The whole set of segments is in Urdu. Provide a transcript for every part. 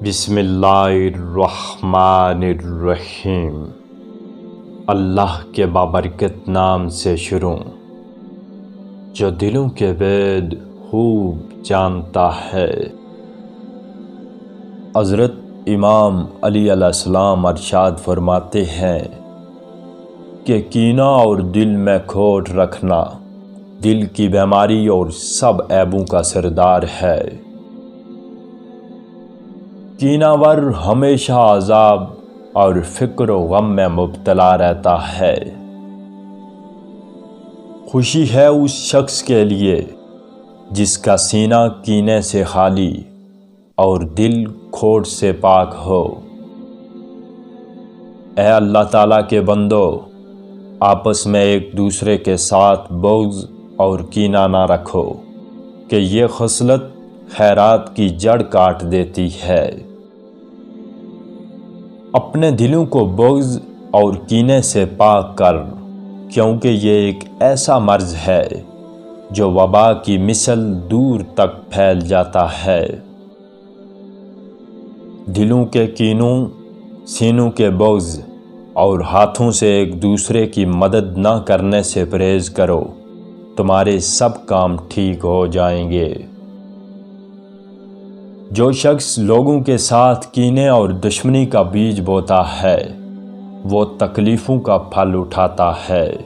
بسم اللہ الرحمن الرحیم۔ اللہ کے بابرکت نام سے شروع، جو دلوں کے بید خوب جانتا ہے۔ حضرت امام علی علیہ السلام ارشاد فرماتے ہیں کہ کینہ اور دل میں کھوٹ رکھنا دل کی بیماری اور سب عیبوں کا سردار ہے۔ کینہ ور ہمیشہ عذاب اور فکر و غم میں مبتلا رہتا ہے۔ خوشی ہے اس شخص کے لیے جس کا سینہ کینے سے خالی اور دل کھوٹ سے پاک ہو۔ اے اللہ تعالیٰ کے بندو، آپس میں ایک دوسرے کے ساتھ بغض اور کینہ نہ رکھو کہ یہ خصلت خیرات کی جڑ کاٹ دیتی ہے۔ اپنے دلوں کو بغض اور کینے سے پاک کر، کیونکہ یہ ایک ایسا مرض ہے جو وبا کی مثل دور تک پھیل جاتا ہے۔ دلوں کے کینوں، سینوں کے بغض اور ہاتھوں سے ایک دوسرے کی مدد نہ کرنے سے پرہیز کرو، تمہارے سب کام ٹھیک ہو جائیں گے۔ جو شخص لوگوں کے ساتھ کینے اور دشمنی کا بیج بوتا ہے، وہ تکلیفوں کا پھل اٹھاتا ہے۔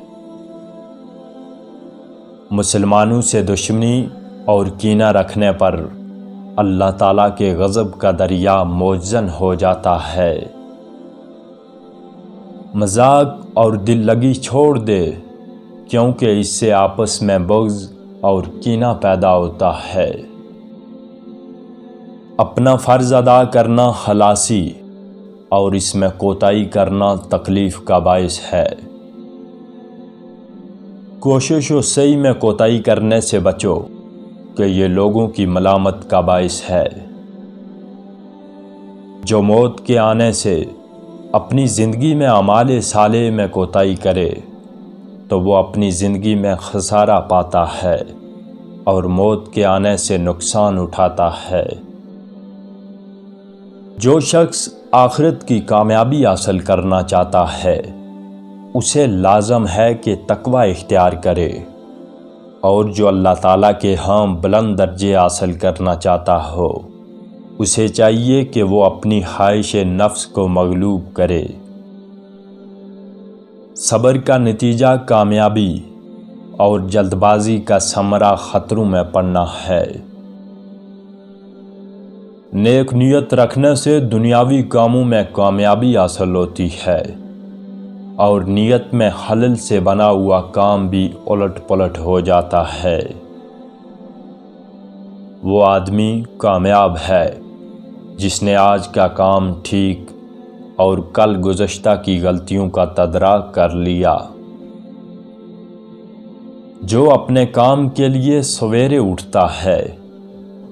مسلمانوں سے دشمنی اور کینہ رکھنے پر اللہ تعالیٰ کے غضب کا دریا موجزن ہو جاتا ہے۔ مذاق اور دل لگی چھوڑ دے، کیونکہ اس سے آپس میں بغض اور کینہ پیدا ہوتا ہے۔ اپنا فرض ادا کرنا خلاصی اور اس میں کوتاہی کرنا تکلیف کا باعث ہے۔ کوشش و سعی میں کوتاہی کرنے سے بچو کہ یہ لوگوں کی ملامت کا باعث ہے۔ جو موت کے آنے سے اپنی زندگی میں اعمال صالح میں کوتاہی کرے تو وہ اپنی زندگی میں خسارہ پاتا ہے اور موت کے آنے سے نقصان اٹھاتا ہے۔ جو شخص آخرت کی کامیابی حاصل کرنا چاہتا ہے، اسے لازم ہے کہ تقوی اختیار کرے، اور جو اللہ تعالیٰ کے ہاں بلند درجے حاصل کرنا چاہتا ہو، اسے چاہیے کہ وہ اپنی خواہش نفس کو مغلوب کرے۔ صبر کا نتیجہ کامیابی اور جلد بازی کا ثمرہ خطروں میں پڑنا ہے۔ نیک نیت رکھنے سے دنیاوی کاموں میں کامیابی حاصل ہوتی ہے، اور نیت میں خلل سے بنا ہوا کام بھی الٹ پلٹ ہو جاتا ہے۔ وہ آدمی کامیاب ہے جس نے آج کا کام ٹھیک اور کل گزشتہ کی غلطیوں کا تدارک کر لیا۔ جو اپنے کام کے لیے سویرے اٹھتا ہے،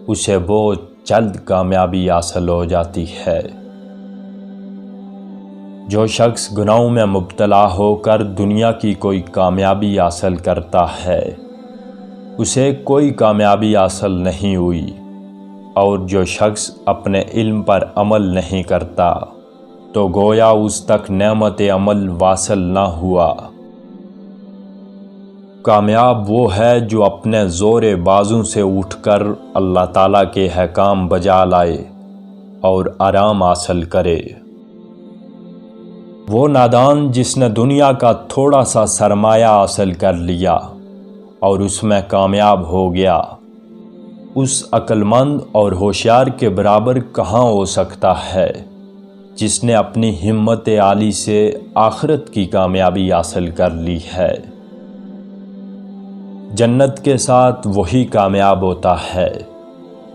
اسے بہت جلد کامیابی حاصل ہو جاتی ہے۔ جو شخص گناہوں میں مبتلا ہو کر دنیا کی کوئی کامیابی حاصل کرتا ہے، اسے کوئی کامیابی حاصل نہیں ہوئی، اور جو شخص اپنے علم پر عمل نہیں کرتا تو گویا اس تک نعمت عمل واصل نہ ہوا۔ کامیاب وہ ہے جو اپنے زور بازو سے اٹھ کر اللہ تعالیٰ کے احکام بجا لائے اور آرام حاصل کرے۔ وہ نادان جس نے دنیا کا تھوڑا سا سرمایہ حاصل کر لیا اور اس میں کامیاب ہو گیا، اس عقل مند اور ہوشیار کے برابر کہاں ہو سکتا ہے جس نے اپنی ہمت عالی سے آخرت کی کامیابی حاصل کر لی ہے۔ جنت کے ساتھ وہی کامیاب ہوتا ہے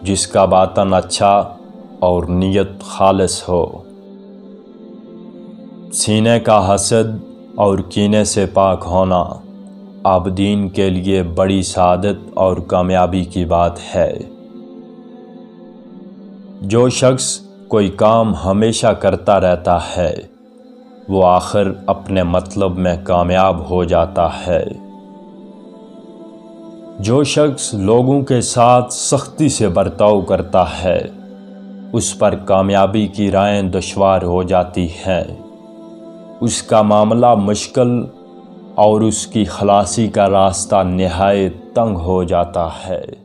جس کا باطن اچھا اور نیت خالص ہو۔ سینے کا حسد اور کینے سے پاک ہونا عابدین کے لیے بڑی سعادت اور کامیابی کی بات ہے۔ جو شخص کوئی کام ہمیشہ کرتا رہتا ہے، وہ آخر اپنے مطلب میں کامیاب ہو جاتا ہے۔ جو شخص لوگوں کے ساتھ سختی سے برتاؤ کرتا ہے، اس پر کامیابی کی راہیں دشوار ہو جاتی ہیں، اس کا معاملہ مشکل اور اس کی خلاصی کا راستہ نہایت تنگ ہو جاتا ہے۔